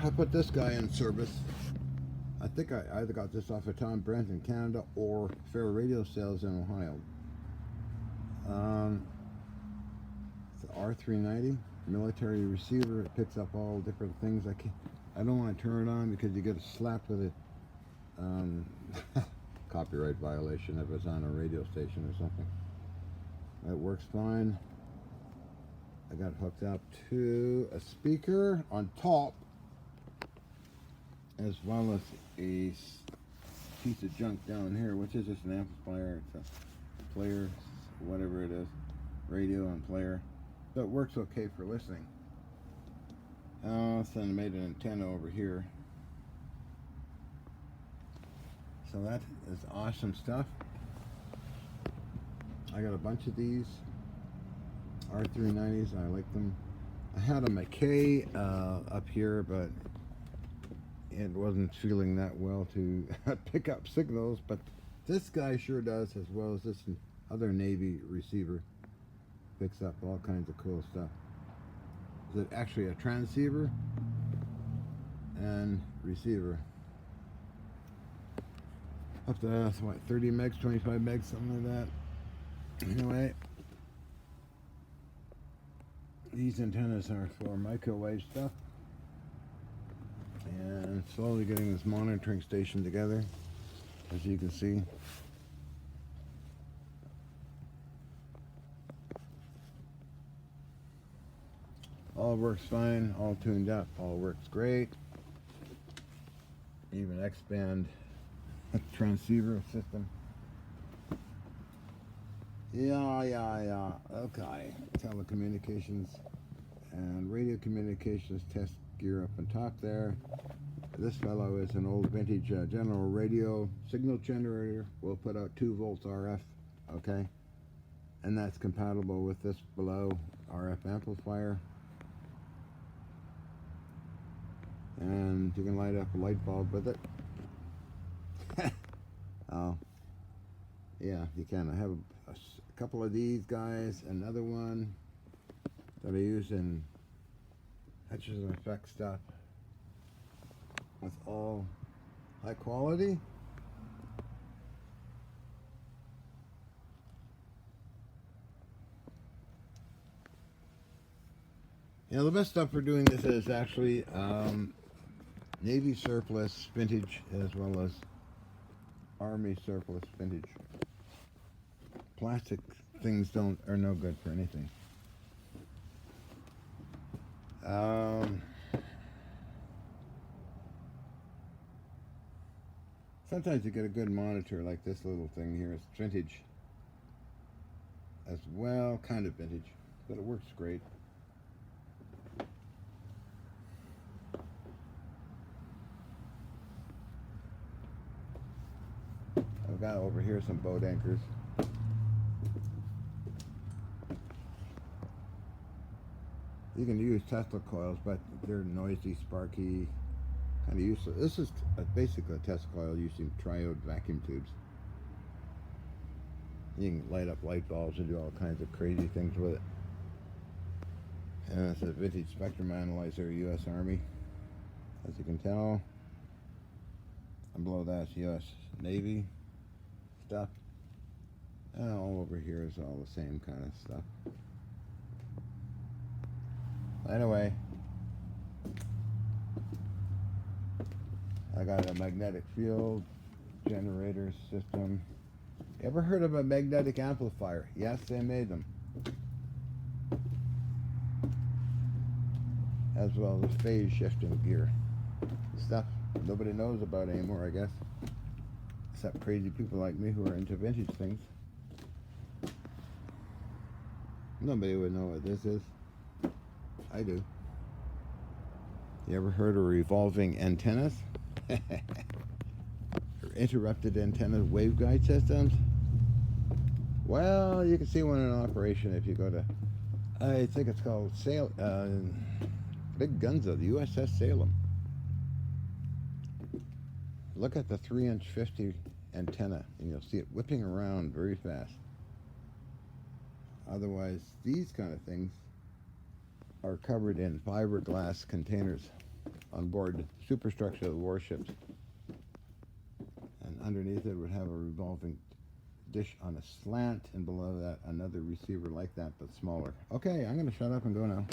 I put this guy in service. I think I either got this off of Tom Brent in Canada or Fair Radio Sales in Ohio. It's the R390 military receiver. It picks up all different things. I don't want to turn it on because you get slapped with a copyright violation if it's on a radio station or something. It works fine. I got it hooked up to a speaker on top, as well as a piece of junk down here, which is just an amplifier. It's a player, whatever it is, radio and player. So it works okay for listening. So I made an antenna over here. So that is awesome stuff. I got a bunch of these R390s. I like them. I had a McKay up here, but it wasn't feeling that well to pick up signals. But this guy sure does, as well as this other Navy receiver. Picks up all kinds of cool stuff. Is it actually a transceiver and receiver? Up to what, 30 megs, 25 megs, something like that. Anyway, these antennas are for microwave stuff, and slowly getting this monitoring station together, as you can see. All works fine, all tuned up, all works great. Even X-band transceiver system. Yeah. Okay. Telecommunications and radio communications test gear up on top there. This fellow is an old vintage General Radio signal generator. We'll put out 2 volts RF, okay? And that's compatible with this below RF amplifier. And you can light up a light bulb with it. Oh, yeah, you can. I have a couple of these guys, another one that I use in Hutchison effect stuff. It's all high quality. You know, the best stuff for doing this is actually Navy surplus vintage, as well as Army surplus vintage. Plastic things are no good for anything. Sometimes you get a good monitor like this little thing here. It's vintage as well, kind of vintage, but it works great. I've got over here some boat anchors. You can use Tesla coils, but they're noisy, sparky, kind of useless. This is basically a Tesla coil using triode vacuum tubes. You can light up light bulbs and do all kinds of crazy things with it. And it's a vintage spectrum analyzer, U.S. Army, as you can tell. And below that's U.S. Navy stuff. And all over here is all the same kind of stuff. Anyway, I got a magnetic field generator system. Ever heard of a magnetic amplifier? Yes, they made them. As well as phase shifting gear. Stuff nobody knows about anymore, I guess. Except crazy people like me who are into vintage things. Nobody would know what this is. I do. You ever heard of revolving antennas? Or interrupted antennas, waveguide systems? Well, you can see one in operation if you go to, I think it's called Big Guns of the USS Salem. Look at the 3-inch 50 antenna, and you'll see it whipping around very fast. Otherwise, these kind of things are covered in fiberglass containers. on board superstructure of the warships. And underneath it would have a revolving dish on a slant, and below that another receiver like that but smaller. Okay, I'm going to shut up and go now.